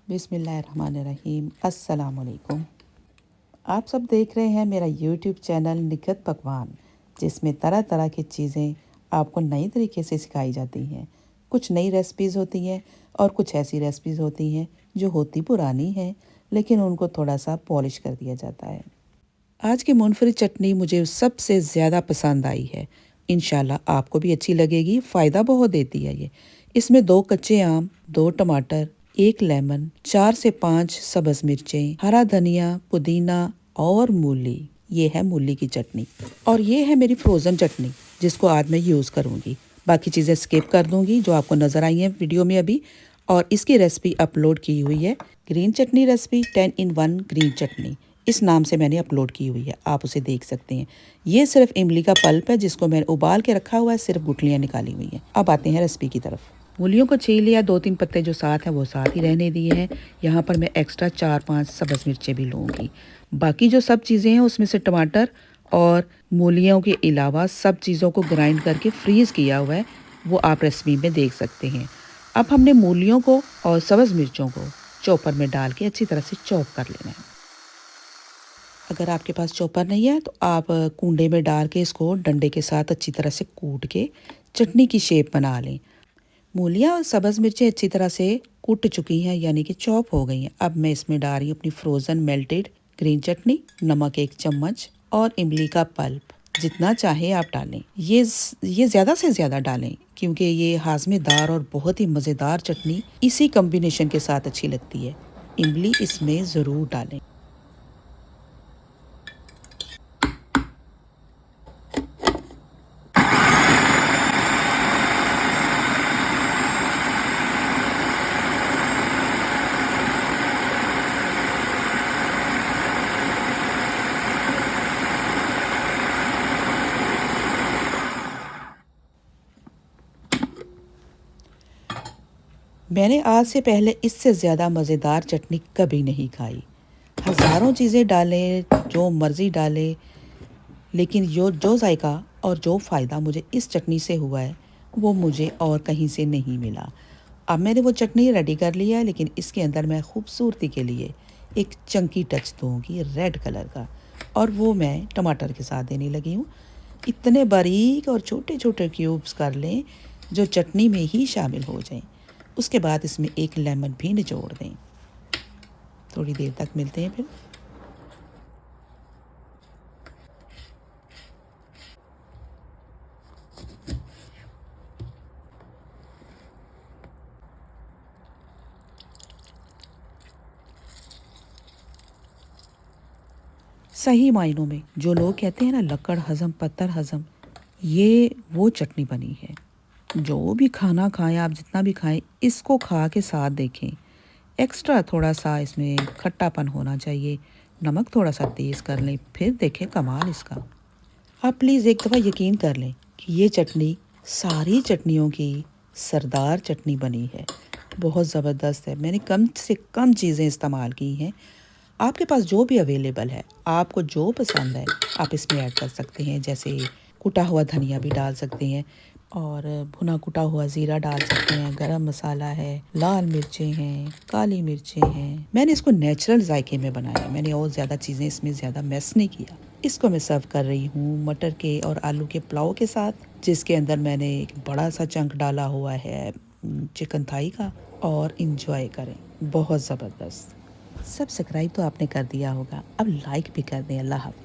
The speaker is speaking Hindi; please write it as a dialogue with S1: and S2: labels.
S1: बिस्मिल्लाहिर्रहमानिर्रहीम। अस्सलाम वालेकुम। आप सब देख रहे हैं मेरा यूट्यूब चैनल निखत पकवान, जिसमें तरह तरह की चीज़ें आपको नई तरीके से सिखाई जाती हैं। कुछ नई रेसिपीज़ होती हैं और कुछ ऐसी रेसिपीज़ होती हैं जो होती पुरानी हैं, लेकिन उनको थोड़ा सा पॉलिश कर दिया जाता है। आज की मूंगफली चटनी मुझे सबसे ज़्यादा पसंद आई है। इंशाल्लाह आपको भी अच्छी लगेगी। फ़ायदा बहुत देती है ये। इसमें 2 कच्चे आम, 2 टमाटर, 1 लेमन, 4 से 5 सब्ज़ मिर्चें, हरा धनिया, पुदीना और मूली। ये है मूली की चटनी और ये है मेरी फ्रोज़न चटनी, जिसको आज मैं यूज़ करूँगी। बाकी चीज़ें स्किप कर दूँगी जो आपको नज़र आई हैं वीडियो में अभी। और इसकी रेसिपी अपलोड की हुई है, green chutney recipe 10 in 1 green chutney, इस नाम से मैंने अपलोड की हुई है, आप उसे देख सकते हैं। ये सिर्फ इमली का पल्प है जिसको मैंने उबाल के रखा हुआ है, सिर्फ गुठलियाँ निकाली हुई हैं। अब आते हैं रेसिपी की तरफ। मूलियों को छील लिया, 2-3 पत्ते जो साथ हैं वो साथ ही रहने दिए हैं। यहाँ पर मैं एक्स्ट्रा 4-5 सब्ज़ मिर्चें भी लूँगी। बाकी जो सब चीज़ें हैं उसमें से टमाटर और मूलियों के अलावा सब चीज़ों को ग्राइंड करके फ्रीज़ किया हुआ है, वो आप रेसिपी में देख सकते हैं। अब हमने मूलियों को और सब्ज़ मिर्चों को चॉपर में डाल के अच्छी तरह से चॉप कर लेना है। अगर आपके पास चॉपर नहीं है तो आप कूंडे में डाल के इसको डंडे के साथ अच्छी तरह से कूट के चटनी की शेप बना लें। मूलियाँ और सब्ज़ मिर्चें अच्छी तरह से कूट चुकी हैं, यानी कि चॉप हो गई हैं। अब मैं इसमें डाल रही हूँ अपनी फ्रोज़न मेल्टेड ग्रीन चटनी, नमक 1 चम्मच और इमली का पल्प। जितना चाहे आप डालें, ये ज़्यादा से ज़्यादा डालें क्योंकि ये हाज़मेदार और बहुत ही मज़ेदार चटनी इसी कॉम्बिनेशन के साथ अच्छी लगती है। इमली इसमें ज़रूर डालें। मैंने आज से पहले इससे ज़्यादा मज़ेदार चटनी कभी नहीं खाई। हज़ारों चीज़ें डालें, जो मर्ज़ी डालें, लेकिन जो जो जायका और जो फ़ायदा मुझे इस चटनी से हुआ है, वो मुझे और कहीं से नहीं मिला। अब मैंने वो चटनी रेडी कर लिया है, लेकिन इसके अंदर मैं खूबसूरती के लिए एक चंकी टच दूँगी रेड कलर का, और वो मैं टमाटर के साथ देने लगी हूँ। इतने बारीक और छोटे-छोटे क्यूब्स कर लें, जो चटनी में ही शामिल हो जाएँ। उसके बाद इसमें 1 लेमन भी निचोड़ दें। थोड़ी देर तक मिलते हैं फिर। सही मायनों में जो लोग कहते हैं ना लकड़ हज़म पत्थर हज़म, ये वो चटनी बनी है। जो भी खाना खाएं आप, जितना भी खाएं, इसको खा के साथ देखें। एक्स्ट्रा थोड़ा सा इसमें खट्टापन होना चाहिए, नमक थोड़ा सा तेज़ कर लें, फिर देखें कमाल इसका। आप प्लीज़ एक दफ़ा यकीन कर लें कि ये चटनी सारी चटनियों की सरदार चटनी बनी है। बहुत ज़बरदस्त है। मैंने कम से कम चीज़ें इस्तेमाल की हैं। आपके पास जो भी अवेलेबल है, आपको जो पसंद है, आप इसमें ऐड कर सकते हैं। जैसे कुटा हुआ धनिया भी डाल सकते हैं और भुना कुटा हुआ ज़ीरा डाल सकते हैं, गरम मसाला है, लाल मिर्चें हैं, काली मिर्चें हैं। मैंने इसको नेचुरल जायके में बनाया, मैंने और ज़्यादा चीज़ें इसमें ज़्यादा मैस नहीं किया। इसको मैं सर्व कर रही हूँ मटर के और आलू के पुलाव के साथ, जिसके अंदर मैंने एक बड़ा सा चंक डाला हुआ है चिकन थाई का। और इंजॉय करें, बहुत ज़बरदस्त। सब्सक्राइब तो आपने कर दिया होगा, अब लाइक भी कर दें। अल्लाह हाफ़िज़।